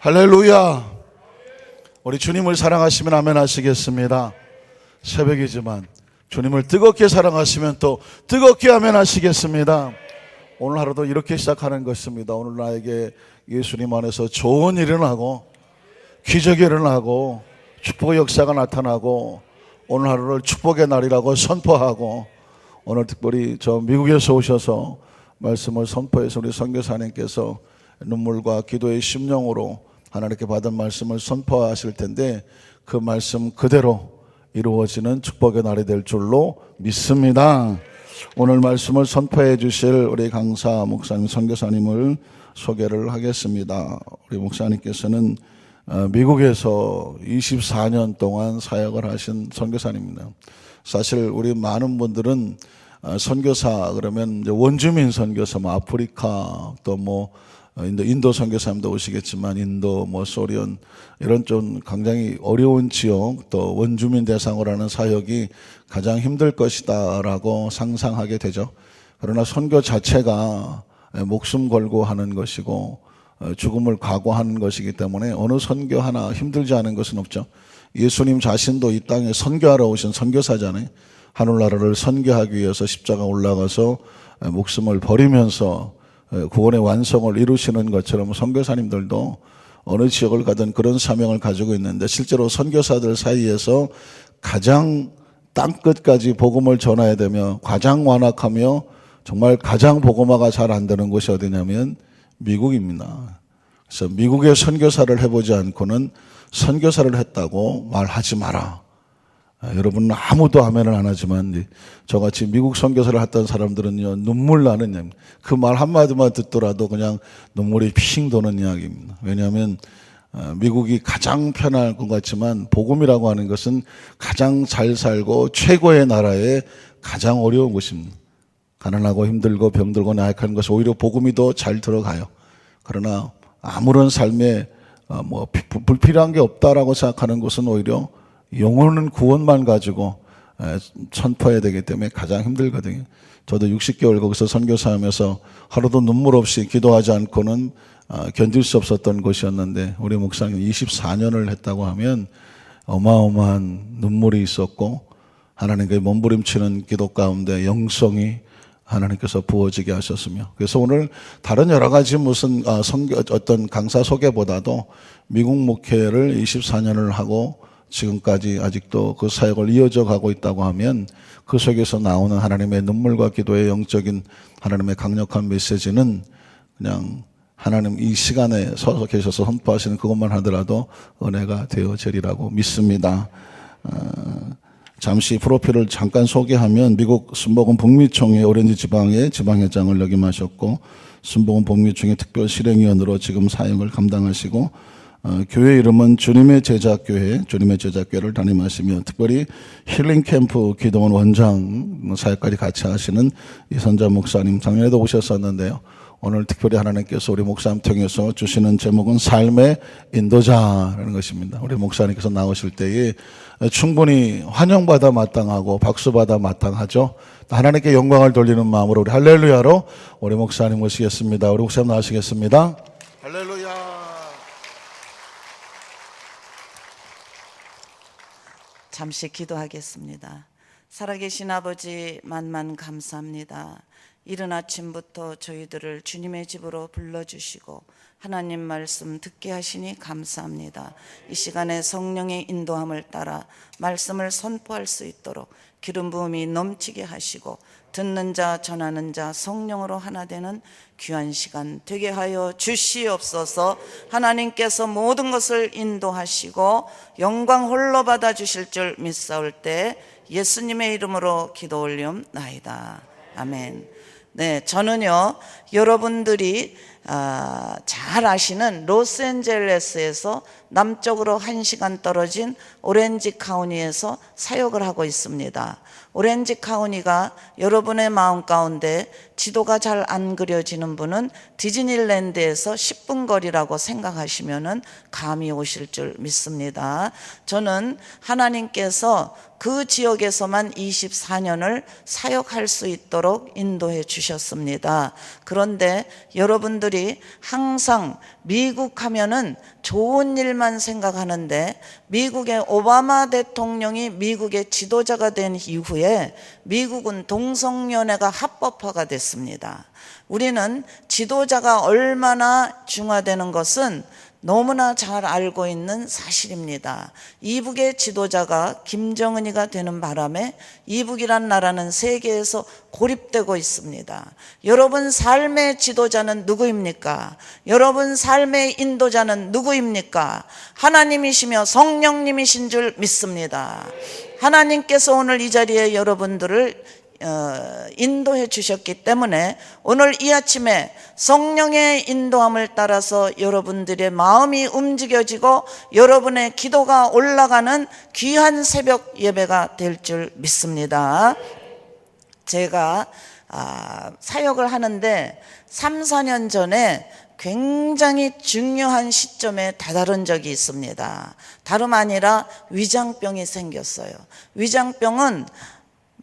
할렐루야. 우리 주님을 사랑하시면 아멘 하시겠습니다. 새벽이지만 주님을 뜨겁게 사랑하시면 또 뜨겁게 아멘 하시겠습니다. 오늘 하루도 이렇게 시작하는 것입니다. 오늘 나에게 예수님 안에서 좋은 일이 일어나고 기적이 일어나고 축복의 역사가 나타나고 오늘 하루를 축복의 날이라고 선포하고, 오늘 특별히 저 미국에서 오셔서 말씀을 선포해서 우리 선교사님께서 눈물과 기도의 심령으로 하나님께 받은 말씀을 선포하실 텐데, 그 말씀 그대로 이루어지는 축복의 날이 될 줄로 믿습니다. 오늘 말씀을 선포해 주실 우리 강사 목사님, 선교사님을 소개를 하겠습니다. 우리 목사님께서는 미국에서 24년 동안 사역을 하신 선교사님입니다. 사실 우리 많은 분들은 선교사 그러면 원주민 선교사, 아프리카 또 인도 선교사님도 오시겠지만 인도, 소련 이런 좀 굉장히 어려운 지역, 또 원주민 대상으로 하는 사역이 가장 힘들 것이다라고 상상하게 되죠. 그러나 선교 자체가 목숨 걸고 하는 것이고 죽음을 각오하는 것이기 때문에 어느 선교 하나 힘들지 않은 것은 없죠. 예수님 자신도 이 땅에 선교하러 오신 선교사잖아요. 하늘나라를 선교하기 위해서 십자가 올라가서 목숨을 버리면서 구원의 완성을 이루시는 것처럼 선교사님들도 어느 지역을 가든 그런 사명을 가지고 있는데, 실제로 선교사들 사이에서 가장 땅끝까지 복음을 전해야 되며 가장 완악하며 정말 가장 복음화가 잘 안 되는 곳이 어디냐면 미국입니다. 그래서 미국의 선교사를 해보지 않고는 선교사를 했다고 말하지 마라. 여러분은 아무도 아멘을 안 하지만 저같이 미국 선교사를 했던 사람들은요, 눈물 나는, 그 말 한마디만 듣더라도 그냥 눈물이 핑 도는 이야기입니다. 왜냐하면 미국이 가장 편할 것 같지만 복음이라고 하는 것은 가장 잘 살고 최고의 나라에 가장 어려운 곳입니다. 가난하고 힘들고 병들고 나약한 것은 오히려 복음이 더 잘 들어가요. 그러나 아무런 삶에 불필요한 게 없다라고 생각하는 것은 오히려 영혼은 구원만 가지고 선포해야 되기 때문에 가장 힘들거든요. 저도 60개월 거기서 선교사하면서 하루도 눈물 없이 기도하지 않고는 견딜 수 없었던 곳이었는데, 우리 목사님 24년을 했다고 하면 어마어마한 눈물이 있었고, 하나님께 몸부림치는 기도 가운데 영성이 하나님께서 부어지게 하셨으며, 그래서 오늘 다른 여러 가지 어떤 강사 소개보다도 미국 목회를 24년을 하고 지금까지 아직도 그 사역을 이어져 가고 있다고 하면, 그 속에서 나오는 하나님의 눈물과 기도의 영적인 하나님의 강력한 메시지는 그냥 하나님 이 시간에 서서 계셔서 선포하시는 그것만 하더라도 은혜가 되어지리라고 믿습니다. 잠시 프로필을 잠깐 소개하면, 미국 순복음 북미총회 오렌지 지방의 지방회장을 역임하셨고, 순복음 북미총회 특별 실행위원으로 지금 사역을 감당하시고, 교회 이름은 주님의 제자교회를 담임하시며, 특별히 힐링캠프 기도원 원장 사역까지 같이 하시는 이선자 목사님, 작년에도 오셨었는데요. 오늘 특별히 하나님께서 우리 목사님 통해서 주시는 제목은 삶의 인도자라는 것입니다. 우리 목사님께서 나오실 때에 충분히 환영받아 마땅하고 박수받아 마땅하죠. 하나님께 영광을 돌리는 마음으로 우리 할렐루야로 우리 목사님 모시겠습니다. 우리 목사님 나오시겠습니다. 할렐루야. 잠시 기도하겠습니다. 살아계신 아버지, 만만 감사합니다. 이른 아침부터 저희들을 주님의 집으로 불러주시고 하나님 말씀 듣게 하시니 감사합니다. 이 시간에 성령의 인도함을 따라 말씀을 선포할 수 있도록 기름 부음이 넘치게 하시고, 듣는 자 전하는 자 성령으로 하나 되는 귀한 시간 되게 하여 주시옵소서. 하나님께서 모든 것을 인도하시고 영광 홀로 받아주실 줄 믿사올 때 예수님의 이름으로 기도 올리옵나이다. 아멘. 네, 저는요, 여러분들이 잘 아시는 로스앤젤레스에서 남쪽으로 1시간 떨어진 오렌지 카운티에서 사역을 하고 있습니다. 오렌지 카운티가 여러분의 마음 가운데 지도가 잘 안 그려지는 분은 디즈니랜드에서 10분 거리라고 생각하시면 감이 오실 줄 믿습니다. 저는 하나님께서 그 지역에서만 24년을 사역할 수 있도록 인도해 주셨습니다. 그런데 여러분들이 백성들이 항상 미국 하면은 좋은 일만 생각하는데 미국의 오바마 대통령이 미국의 지도자가 된 이후에 미국은 동성연애가 합법화가 됐습니다. 우리는 지도자가 얼마나 중화되는 것은 너무나 잘 알고 있는 사실입니다. 이북의 지도자가 김정은이가 되는 바람에 이북이란 나라는 세계에서 고립되고 있습니다. 여러분 삶의 지도자는 누구입니까? 여러분 삶의 인도자는 누구입니까? 하나님이시며 성령님이신 줄 믿습니다. 하나님께서 오늘 이 자리에 여러분들을 인도해 주셨기 때문에 오늘 이 아침에 성령의 인도함을 따라서 여러분들의 마음이 움직여지고 여러분의 기도가 올라가는 귀한 새벽 예배가 될 줄 믿습니다. 제가 사역을 하는데 3, 4년 전에 굉장히 중요한 시점에 다다른 적이 있습니다. 다름 아니라 위장병이 생겼어요. 위장병은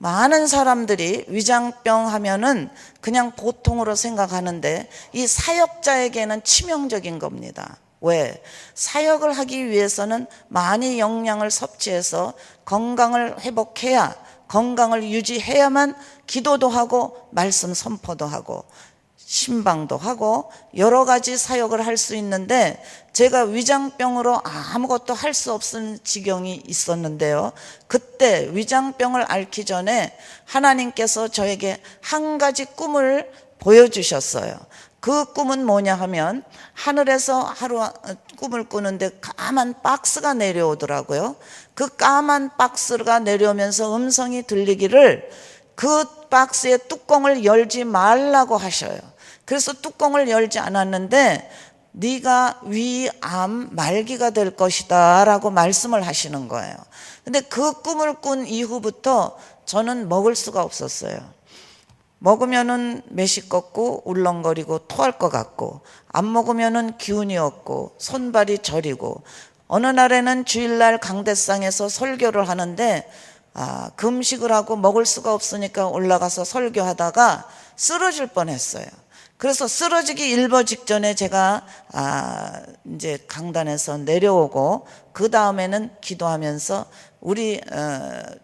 많은 사람들이 위장병 하면은 그냥 보통으로 생각하는데 이 사역자에게는 치명적인 겁니다. 왜? 사역을 하기 위해서는 많이 영양을 섭취해서 건강을 회복해야, 건강을 유지해야만 기도도 하고 말씀 선포도 하고 신방도 하고 여러 가지 사역을 할 수 있는데 제가 위장병으로 아무것도 할 수 없는 지경이 있었는데요. 그때 위장병을 앓기 전에 하나님께서 저에게 한 가지 꿈을 보여주셨어요. 그 꿈은 뭐냐 하면 하늘에서 하루 꿈을 꾸는데 까만 박스가 내려오더라고요. 그 까만 박스가 내려오면서 음성이 들리기를 그 박스의 뚜껑을 열지 말라고 하셔요. 그래서 뚜껑을 열지 않았는데 네가 위암 말기가 될 것이다 라고 말씀을 하시는 거예요. 근데 그 꿈을 꾼 이후부터 저는 먹을 수가 없었어요. 먹으면은 메시껍고 울렁거리고 토할 것 같고 안 먹으면은 기운이 없고 손발이 저리고 어느 날에는 주일날 강대상에서 설교를 하는데 금식을 하고 먹을 수가 없으니까 올라가서 설교하다가 쓰러질 뻔했어요. 그래서 쓰러지기 일보 직전에 제가 이제 강단에서 내려오고 그 다음에는 기도하면서 우리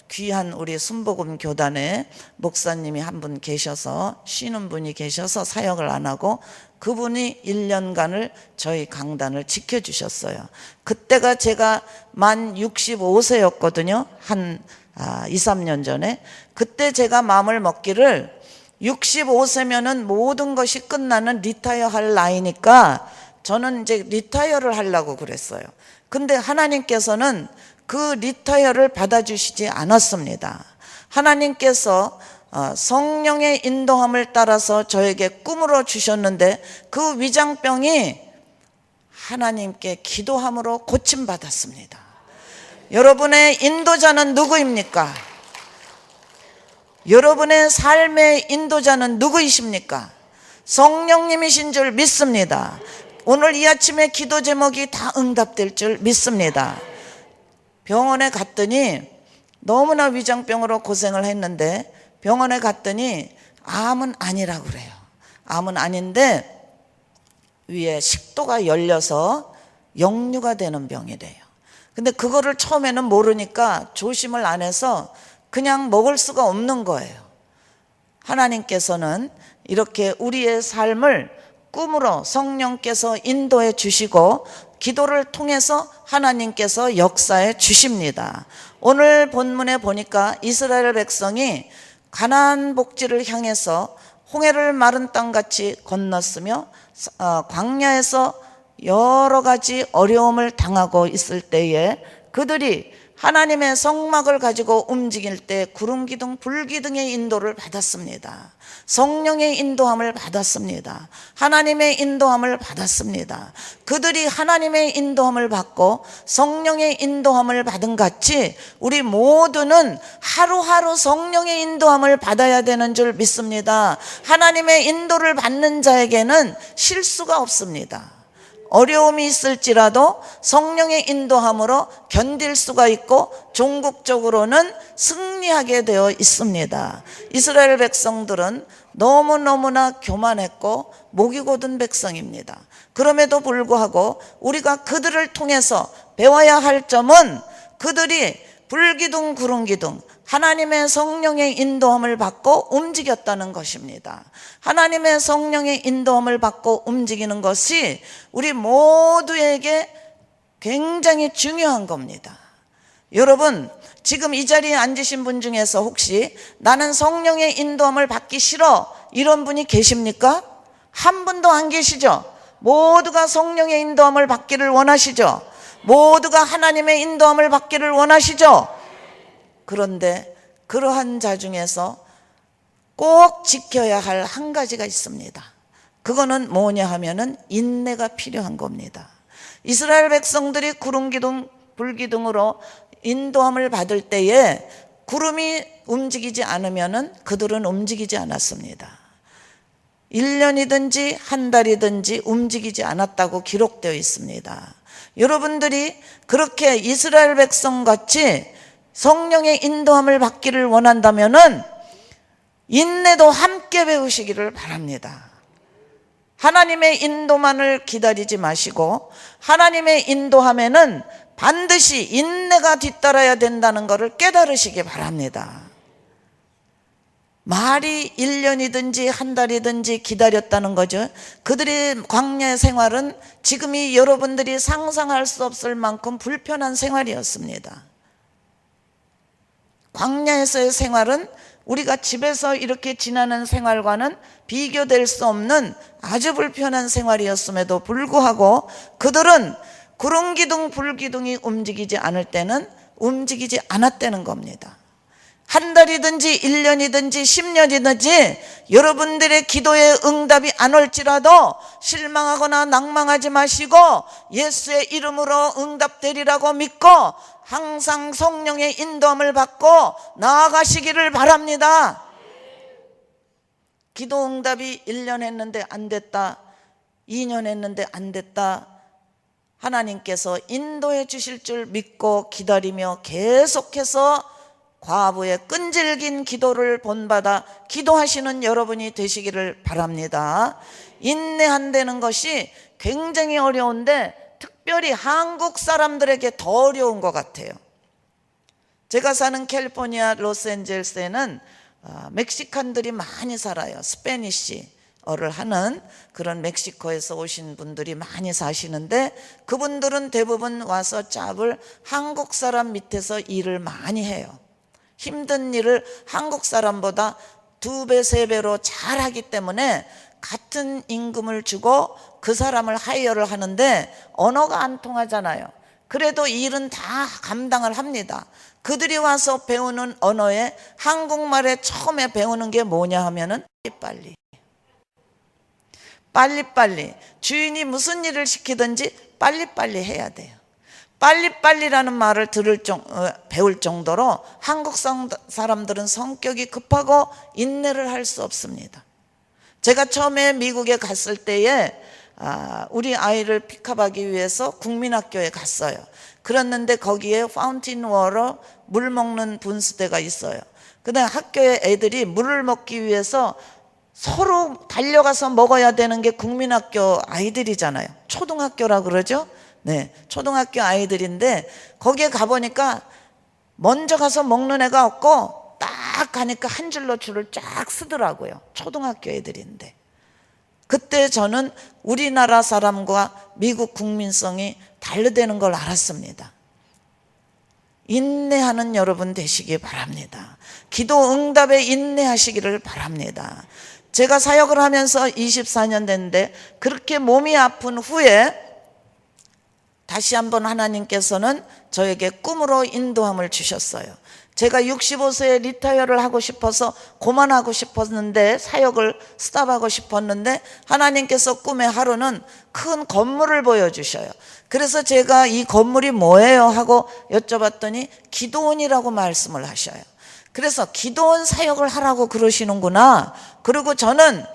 귀한 우리 순복음 교단에 목사님이 한 분 계셔서 쉬는 분이 계셔서 사역을 안 하고 그분이 1년간을 저희 강단을 지켜주셨어요. 그때가 제가 만 65세였거든요. 한 2, 3년 전에. 그때 제가 마음을 먹기를 65세면은 모든 것이 끝나는 리타이어 할 나이니까 저는 이제 리타이어를 하려고 그랬어요. 근데 하나님께서는 그 리타이어를 받아주시지 않았습니다. 하나님께서 성령의 인도함을 따라서 저에게 꿈으로 주셨는데 그 위장병이 하나님께 기도함으로 고침받았습니다. 여러분의 인도자는 누구입니까? 여러분의 삶의 인도자는 누구이십니까? 성령님이신 줄 믿습니다. 오늘 이 아침에 기도 제목이 다 응답될 줄 믿습니다. 병원에 갔더니 너무나 위장병으로 고생을 했는데 병원에 갔더니 암은 아니라고 그래요. 암은 아닌데 위에 식도가 열려서 역류가 되는 병이래요. 근데 그거를 처음에는 모르니까 조심을 안 해서 그냥 먹을 수가 없는 거예요. 하나님께서는 이렇게 우리의 삶을 꿈으로 성령께서 인도해 주시고 기도를 통해서 하나님께서 역사해 주십니다. 오늘 본문에 보니까 이스라엘 백성이 가나안 복지를 향해서 홍해를 마른 땅같이 건넜으며 광야에서 여러 가지 어려움을 당하고 있을 때에 그들이 하나님의 성막을 가지고 움직일 때 구름 기둥 불 기둥의 인도를 받았습니다. 성령의 인도함을 받았습니다. 하나님의 인도함을 받았습니다. 그들이 하나님의 인도함을 받고 성령의 인도함을 받은 같이 우리 모두는 하루하루 성령의 인도함을 받아야 되는 줄 믿습니다. 하나님의 인도를 받는 자에게는 실수가 없습니다. 어려움이 있을지라도 성령의 인도함으로 견딜 수가 있고 종국적으로는 승리하게 되어 있습니다. 이스라엘 백성들은 너무너무나 교만했고 목이 곧은 백성입니다. 그럼에도 불구하고 우리가 그들을 통해서 배워야 할 점은 그들이 불기둥 구름기둥 하나님의 성령의 인도함을 받고 움직였다는 것입니다. 하나님의 성령의 인도함을 받고 움직이는 것이 우리 모두에게 굉장히 중요한 겁니다. 여러분, 지금 이 자리에 앉으신 분 중에서 혹시 나는 성령의 인도함을 받기 싫어 이런 분이 계십니까? 한 분도 안 계시죠? 모두가 성령의 인도함을 받기를 원하시죠? 모두가 하나님의 인도함을 받기를 원하시죠? 그런데 그러한 자 중에서 꼭 지켜야 할 한 가지가 있습니다. 그거는 뭐냐 하면은 인내가 필요한 겁니다. 이스라엘 백성들이 구름기둥 불기둥으로 인도함을 받을 때에 구름이 움직이지 않으면은 그들은 움직이지 않았습니다. 1년이든지 한 달이든지 움직이지 않았다고 기록되어 있습니다. 여러분들이 그렇게 이스라엘 백성같이 성령의 인도함을 받기를 원한다면은 인내도 함께 배우시기를 바랍니다. 하나님의 인도만을 기다리지 마시고 하나님의 인도함에는 반드시 인내가 뒤따라야 된다는 것을 깨달으시기 바랍니다. 말이 1년이든지 한 달이든지 기다렸다는 거죠. 그들의 광야 생활은 지금이 여러분들이 상상할 수 없을 만큼 불편한 생활이었습니다. 광야에서의 생활은 우리가 집에서 이렇게 지나는 생활과는 비교될 수 없는 아주 불편한 생활이었음에도 불구하고 그들은 구름기둥 불기둥이 움직이지 않을 때는 움직이지 않았다는 겁니다. 한 달이든지 1년이든지 10년이든지 여러분들의 기도의 응답이 안 올지라도 실망하거나 낭망하지 마시고 예수의 이름으로 응답되리라고 믿고 항상 성령의 인도함을 받고 나아가시기를 바랍니다. 기도 응답이 1년 했는데 안 됐다, 2년 했는데 안 됐다, 하나님께서 인도해 주실 줄 믿고 기다리며 계속해서 과부의 끈질긴 기도를 본받아 기도하시는 여러분이 되시기를 바랍니다. 인내한다는 것이 굉장히 어려운데 특별히 한국 사람들에게 더 어려운 것 같아요. 제가 사는 캘리포니아 로스앤젤스에는 멕시칸들이 많이 살아요. 스페니쉬어를 하는 그런 멕시코에서 오신 분들이 많이 사시는데 그분들은 대부분 와서 짭을 한국 사람 밑에서 일을 많이 해요. 힘든 일을 한국 사람보다 2배, 3배로 잘하기 때문에 같은 임금을 주고 그 사람을 하이어를 하는데 언어가 안 통하잖아요. 그래도 일은 다 감당을 합니다. 그들이 와서 배우는 언어에 한국말에 처음에 배우는 게 뭐냐 하면은 빨리빨리 주인이 무슨 일을 시키든지 빨리빨리 해야 돼요. 빨리빨리라는 말을 배울 정도로 한국 사람들은 성격이 급하고 인내를 할 수 없습니다. 제가 처음에 미국에 갔을 때에 우리 아이를 픽업하기 위해서 국민학교에 갔어요. 그랬는데 거기에 파운틴 워러 물 먹는 분수대가 있어요. 근데 학교에 애들이 물을 먹기 위해서 서로 달려가서 먹어야 되는 게 국민학교 아이들이잖아요. 초등학교라 그러죠. 네, 초등학교 아이들인데 거기에 가보니까 먼저 가서 먹는 애가 없고 딱 가니까 한 줄로 줄을 쫙 서더라고요. 초등학교 애들인데 그때 저는 우리나라 사람과 미국 국민성이 다르다는 걸 알았습니다. 인내하는 여러분 되시기 바랍니다. 기도 응답에 인내하시기를 바랍니다. 제가 사역을 하면서 24년 됐는데 그렇게 몸이 아픈 후에 다시 한번 하나님께서는 저에게 꿈으로 인도함을 주셨어요. 제가 65세에 리타이어를 하고 싶어서 그만하고 싶었는데 사역을 스탑하고 싶었는데 하나님께서 꿈의 하루는 큰 건물을 보여주셔요. 그래서 제가 이 건물이 뭐예요 하고 여쭤봤더니 기도원이라고 말씀을 하셔요. 그래서 기도원 사역을 하라고 그러시는구나. 그리고 저는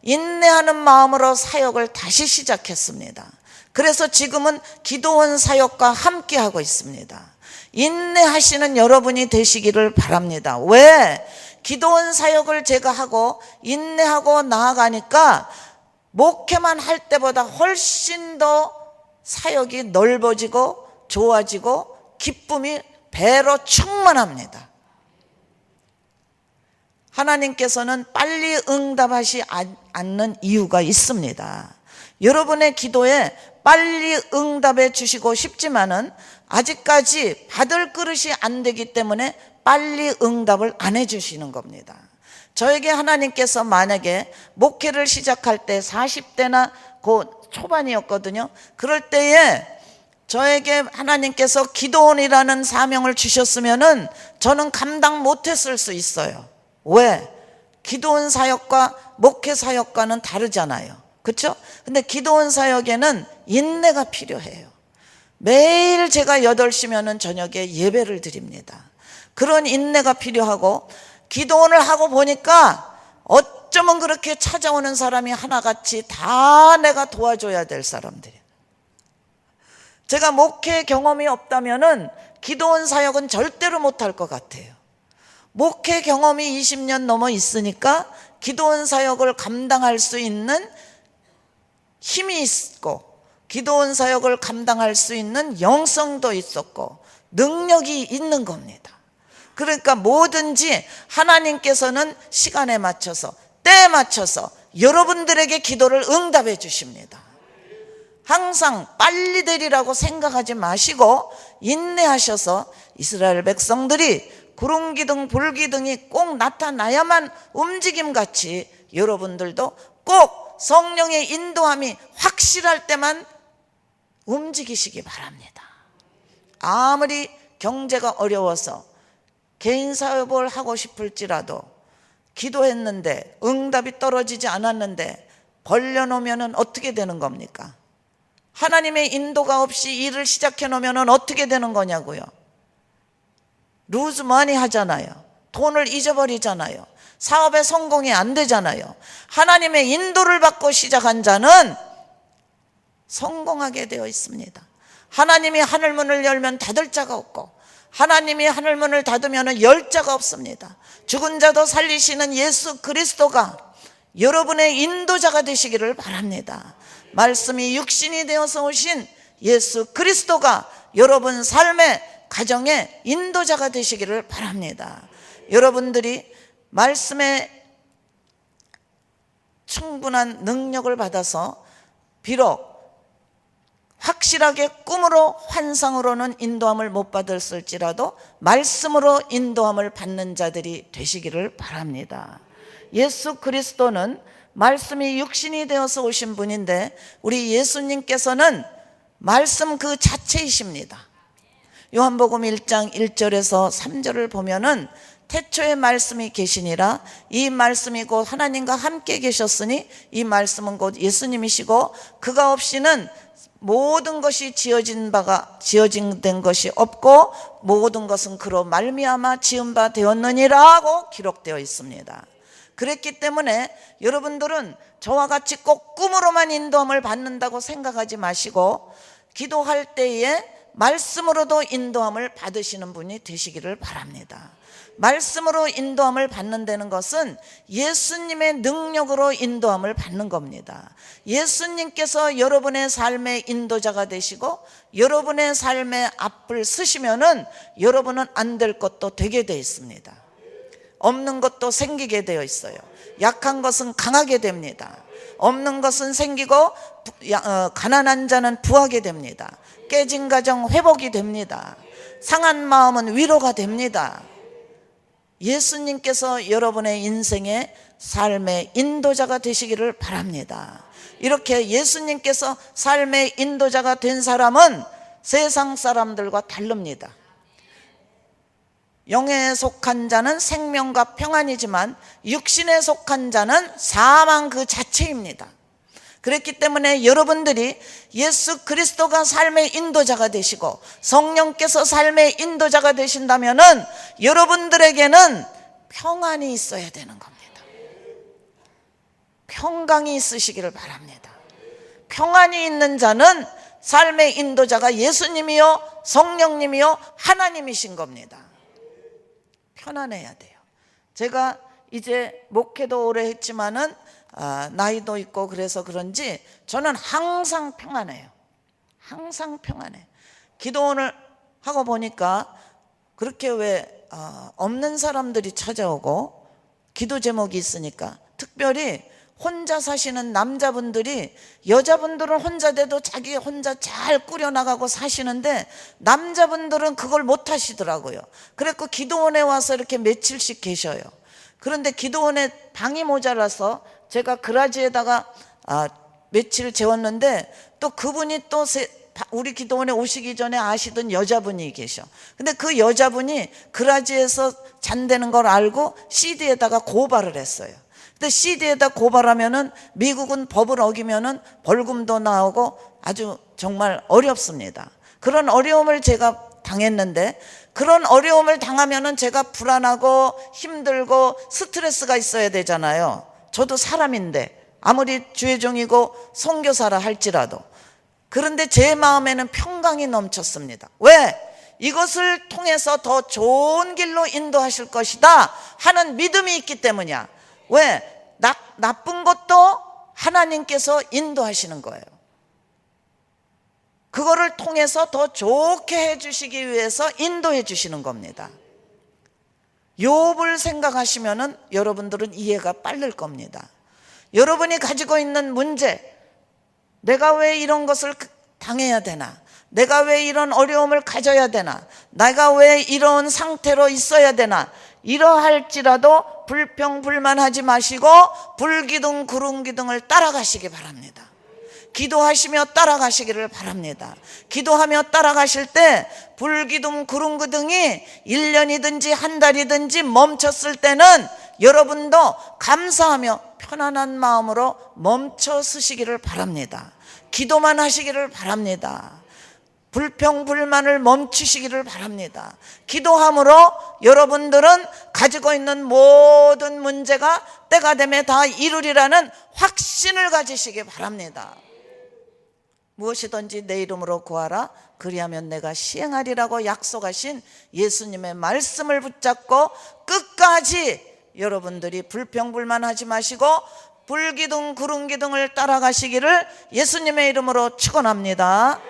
인내하는 마음으로 사역을 다시 시작했습니다. 그래서 지금은 기도원 사역과 함께 하고 있습니다. 인내하시는 여러분이 되시기를 바랍니다. 왜? 기도원 사역을 제가 하고 인내하고 나아가니까 목회만 할 때보다 훨씬 더 사역이 넓어지고 좋아지고 기쁨이 배로 충만합니다. 하나님께서는 빨리 응답하지 않는 이유가 있습니다. 여러분의 기도에 빨리 응답해 주시고 싶지만은 아직까지 받을 그릇이 안 되기 때문에 빨리 응답을 안 해 주시는 겁니다. 저에게 하나님께서 만약에 목회를 시작할 때 40대나 그 초반이었거든요. 그럴 때에 저에게 하나님께서 기도원이라는 사명을 주셨으면은 저는 감당 못했을 수 있어요. 왜? 기도원 사역과 목회 사역과는 다르잖아요. 그렇죠? 근데 기도원 사역에는 인내가 필요해요. 매일 제가 8시면은 저녁에 예배를 드립니다. 그런 인내가 필요하고, 기도원을 하고 보니까 어쩌면 그렇게 찾아오는 사람이 하나같이 다 내가 도와줘야 될 사람들이에요. 제가 목회 경험이 없다면은 기도원 사역은 절대로 못할 것 같아요. 목회 경험이 20년 넘어 있으니까 기도원 사역을 감당할 수 있는 힘이 있고, 기도원 사역을 감당할 수 있는 영성도 있었고 능력이 있는 겁니다. 그러니까 뭐든지 하나님께서는 시간에 맞춰서, 때에 맞춰서 여러분들에게 기도를 응답해 주십니다. 항상 빨리 되리라고 생각하지 마시고 인내하셔서 이스라엘 백성들이 구름기둥 불기둥이 꼭 나타나야만 움직임같이 여러분들도 꼭 성령의 인도함이 확실할 때만 움직이시기 바랍니다. 아무리 경제가 어려워서 개인 사업을 하고 싶을지라도 기도했는데 응답이 떨어지지 않았는데 벌려놓으면 어떻게 되는 겁니까? 하나님의 인도가 없이 일을 시작해 놓으면 어떻게 되는 거냐고요. 루즈머니 하잖아요. 돈을 잊어버리잖아요. 사업에 성공이 안 되잖아요. 하나님의 인도를 받고 시작한 자는 성공하게 되어 있습니다. 하나님이 하늘문을 열면 닫을 자가 없고, 하나님이 하늘문을 닫으면 열 자가 없습니다. 죽은 자도 살리시는 예수 그리스도가 여러분의 인도자가 되시기를 바랍니다. 말씀이 육신이 되어서 오신 예수 그리스도가 여러분 삶의 가정의 인도자가 되시기를 바랍니다. 여러분들이 말씀의 충분한 능력을 받아서 비록 확실하게 꿈으로 환상으로는 인도함을 못 받았을지라도 말씀으로 인도함을 받는 자들이 되시기를 바랍니다. 예수 그리스도는 말씀이 육신이 되어서 오신 분인데 우리 예수님께서는 말씀 그 자체이십니다. 요한복음 1장 1절에서 3절을 보면은 태초에 말씀이 계시니라, 이 말씀이 곧 하나님과 함께 계셨으니 이 말씀은 곧 예수님이시고 그가 없이는 모든 것이 지어진 것이 없고 모든 것은 그로 말미암아 지은 바 되었느니라고 기록되어 있습니다. 그랬기 때문에 여러분들은 저와 같이 꼭 꿈으로만 인도함을 받는다고 생각하지 마시고 기도할 때에 말씀으로도 인도함을 받으시는 분이 되시기를 바랍니다. 말씀으로 인도함을 받는다는 것은 예수님의 능력으로 인도함을 받는 겁니다. 예수님께서 여러분의 삶의 인도자가 되시고 여러분의 삶의 앞을 쓰시면은 여러분은 안 될 것도 되게 되어 있습니다. 없는 것도 생기게 되어 있어요. 약한 것은 강하게 됩니다. 없는 것은 생기고 가난한 자는 부하게 됩니다. 깨진 가정 회복이 됩니다. 상한 마음은 위로가 됩니다. 예수님께서 여러분의 인생의 삶의 인도자가 되시기를 바랍니다. 이렇게 예수님께서 삶의 인도자가 된 사람은 세상 사람들과 다릅니다. 영에 속한 자는 생명과 평안이지만 육신에 속한 자는 사망 그 자체입니다. 그렇기 때문에 여러분들이 예수 그리스도가 삶의 인도자가 되시고 성령께서 삶의 인도자가 되신다면은 여러분들에게는 평안이 있어야 되는 겁니다. 평강이 있으시기를 바랍니다. 평안이 있는 자는 삶의 인도자가 예수님이요, 성령님이요, 하나님이신 겁니다. 편안해야 돼요. 제가 이제 목회도 오래 했지만은 나이도 있고 그래서 그런지 저는 항상 평안해요. 항상 평안해. 기도원을 하고 보니까 그렇게 왜 없는 사람들이 찾아오고 기도 제목이 있으니까, 특별히 혼자 사시는 남자분들이, 여자분들은 혼자 돼도 자기 혼자 잘 꾸려나가고 사시는데 남자분들은 그걸 못 하시더라고요. 그래서 기도원에 와서 이렇게 며칠씩 계셔요. 그런데 기도원에 방이 모자라서 제가 그라지에다가 며칠 재웠는데, 또 그분이 또 우리 기도원에 오시기 전에 아시던 여자분이 계셔. 근데 그 여자분이 그라지에서 잔대는 걸 알고 CD에다가 고발을 했어요. 근데 CD에다 고발하면은 미국은 법을 어기면은 벌금도 나오고 아주 정말 어렵습니다. 그런 어려움을 제가 당했는데, 그런 어려움을 당하면은 제가 불안하고 힘들고 스트레스가 있어야 되잖아요. 저도 사람인데, 아무리 주의 종이고 선교사라 할지라도. 그런데 제 마음에는 평강이 넘쳤습니다. 왜? 이것을 통해서 더 좋은 길로 인도하실 것이다 하는 믿음이 있기 때문이야. 왜? 나쁜 것도 하나님께서 인도하시는 거예요. 그거를 통해서 더 좋게 해주시기 위해서 인도해 주시는 겁니다. 욥을 생각하시면은 여러분들은 이해가 빠를 겁니다. 여러분이 가지고 있는 문제, 내가 왜 이런 것을 당해야 되나? 내가 왜 이런 어려움을 가져야 되나? 내가 왜 이런 상태로 있어야 되나? 이러할지라도 불평불만하지 마시고 불기둥 구름기둥을 따라가시기 바랍니다. 기도하시며 따라가시기를 바랍니다. 기도하며 따라가실 때 불기둥 구름기둥이 1년이든지 한 달이든지 멈췄을 때는 여러분도 감사하며 편안한 마음으로 멈춰 서시기를 바랍니다. 기도만 하시기를 바랍니다. 불평불만을 멈추시기를 바랍니다. 기도함으로 여러분들은 가지고 있는 모든 문제가 때가 되면 다 이루리라는 확신을 가지시기 바랍니다. 무엇이든지 내 이름으로 구하라, 그리하면 내가 시행하리라고 약속하신 예수님의 말씀을 붙잡고 끝까지 여러분들이 불평불만하지 마시고 불기둥 구름기둥을 따라가시기를 예수님의 이름으로 축원합니다.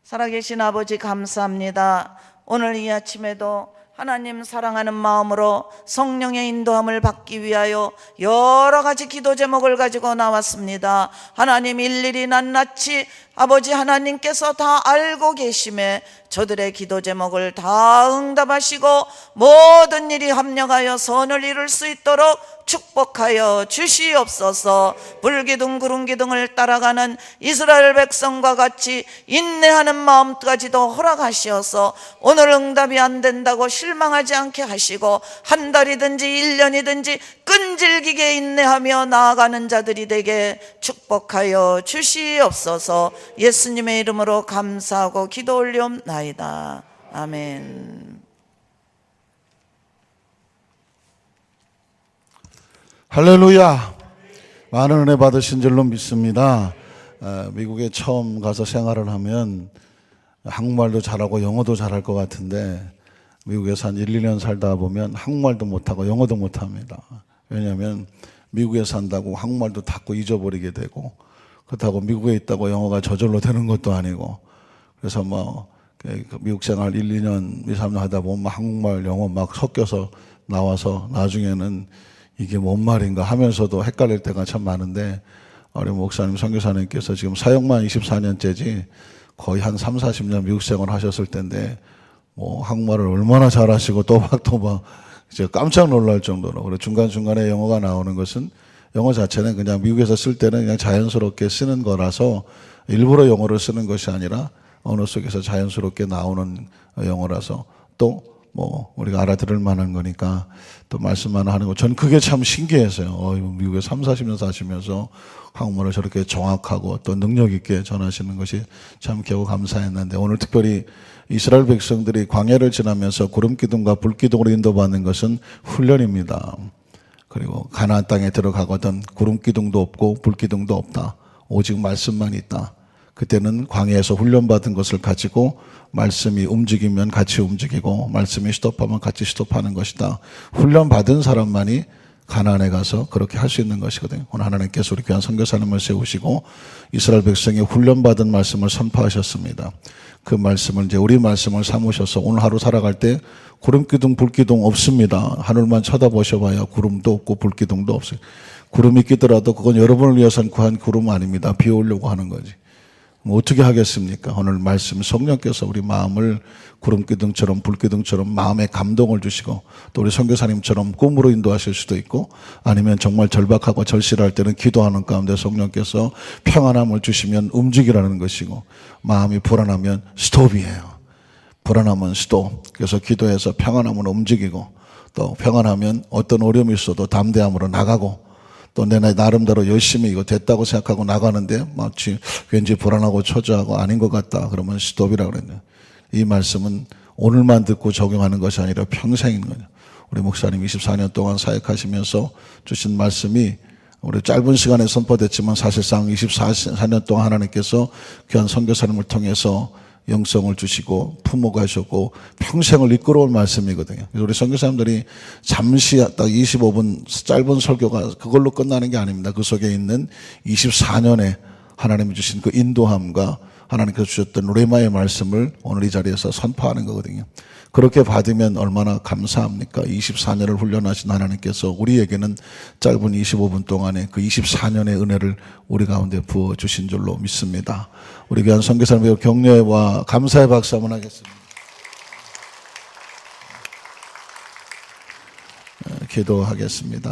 살아계신 아버지 감사합니다. 오늘 이 아침에도 하나님 사랑하는 마음으로 성령의 인도함을 받기 위하여 여러 가지 기도 제목을 가지고 나왔습니다. 하나님 일일이 낱낱이 아버지 하나님께서 다 알고 계심에 저들의 기도 제목을 다 응답하시고 모든 일이 합력하여 선을 이룰 수 있도록 축복하여 주시옵소서. 불기둥 구름기둥을 따라가는 이스라엘 백성과 같이 인내하는 마음까지도 허락하시어서 오늘 응답이 안 된다고 실망하지 않게 하시고 한 달이든지 1년이든지 끈질기게 인내하며 나아가는 자들이 되게 축복하여 주시옵소서. 예수님의 이름으로 감사하고 기도 올리옵나이다. 아멘. 할렐루야. 많은 은혜 받으신 줄로 믿습니다. 미국에 처음 가서 생활을 하면 한국말도 잘하고 영어도 잘할 것 같은데 미국에서 한 1, 2년 살다 보면 한국말도 못하고 영어도 못합니다. 왜냐하면 미국에 산다고 한국말도 닫고 잊어버리게 되고, 그렇다고 미국에 있다고 영어가 저절로 되는 것도 아니고, 그래서 미국 생활 1, 2년, 2, 3년 하다 보면 한국말, 영어 막 섞여서 나와서 나중에는 이게 뭔 말인가 하면서도 헷갈릴 때가 참 많은데, 우리 목사님, 선교사님께서 지금 사역만 24년째지 거의 한 3, 40년 미국 생활 하셨을 텐데 한국말을 얼마나 잘하시고 또박또박 이제 깜짝 놀랄 정도로. 그래 중간중간에 영어가 나오는 것은 영어 자체는 그냥 미국에서 쓸 때는 그냥 자연스럽게 쓰는 거라서 일부러 영어를 쓰는 것이 아니라 언어 속에서 자연스럽게 나오는 영어라서 또 우리가 알아들을 만한 거니까 또 말씀만 하는 거. 저는 그게 참 신기해서요. 미국에 3, 40년 사시면서 한국말을 저렇게 정확하고 또 능력 있게 전하시는 것이 참 겨우 감사했는데, 오늘 특별히 이스라엘 백성들이 광야를 지나면서 구름기둥과 불기둥으로 인도받는 것은 훈련입니다. 그리고 가나안 땅에 들어가거든 구름기둥도 없고 불기둥도 없다. 오직 말씀만 있다. 그때는 광야에서 훈련받은 것을 가지고 말씀이 움직이면 같이 움직이고 말씀이 스톱하면 같이 스톱하는 것이다. 훈련받은 사람만이 가나안에 가서 그렇게 할 수 있는 것이거든요. 오늘 하나님께서 우리 귀한 선교사님을 세우시고 이스라엘 백성이 훈련받은 말씀을 선포하셨습니다. 그 말씀을 이제 우리 말씀을 삼으셔서 오늘 하루 살아갈 때 구름기둥 불기둥 없습니다. 하늘만 쳐다보셔봐야 구름도 없고 불기둥도 없어요. 구름이 끼더라도 그건 여러분을 위해서 구한 구름 아닙니다. 비 오려고 하는 거지. 뭐 어떻게 하겠습니까? 오늘 말씀 성령께서 우리 마음을 구름기둥처럼 불기둥처럼 마음에 감동을 주시고 또 우리 선교사님처럼 꿈으로 인도하실 수도 있고 아니면 정말 절박하고 절실할 때는 기도하는 가운데 성령께서 평안함을 주시면 움직이라는 것이고 마음이 불안하면 스톱이에요. 불안하면 스톱. 그래서 기도해서 평안함으로 움직이고 또 평안하면 어떤 어려움이 있어도 담대함으로 나가고 또 내 나름대로 열심히 이거 됐다고 생각하고 나가는데 마치 왠지 불안하고 초조하고 아닌 것 같다. 그러면 스톱이라고 그랬네요. 이 말씀은 오늘만 듣고 적용하는 것이 아니라 평생인 거예요. 우리 목사님 24년 동안 사역하시면서 주신 말씀이 우리 짧은 시간에 선포됐지만 사실상 24년 동안 하나님께서 귀한 선교사님을 통해서 영성을 주시고 품어가셨고 평생을 이끌어온 말씀이거든요. 그래서 우리 선교사님들이 잠시 딱 25분 짧은 설교가 그걸로 끝나는 게 아닙니다. 그 속에 있는 24년에 하나님이 주신 그 인도함과 하나님께서 주셨던 레마의 말씀을 오늘 이 자리에서 선포하는 거거든요. 그렇게 받으면 얼마나 감사합니까? 24년을 훈련하신 하나님께서 우리에게는 짧은 25분 동안에 그 24년의 은혜를 우리 가운데 부어주신 줄로 믿습니다. 우리 귀한 선교사님의 격려와 감사의 박수 한번 하겠습니다. 기도하겠습니다.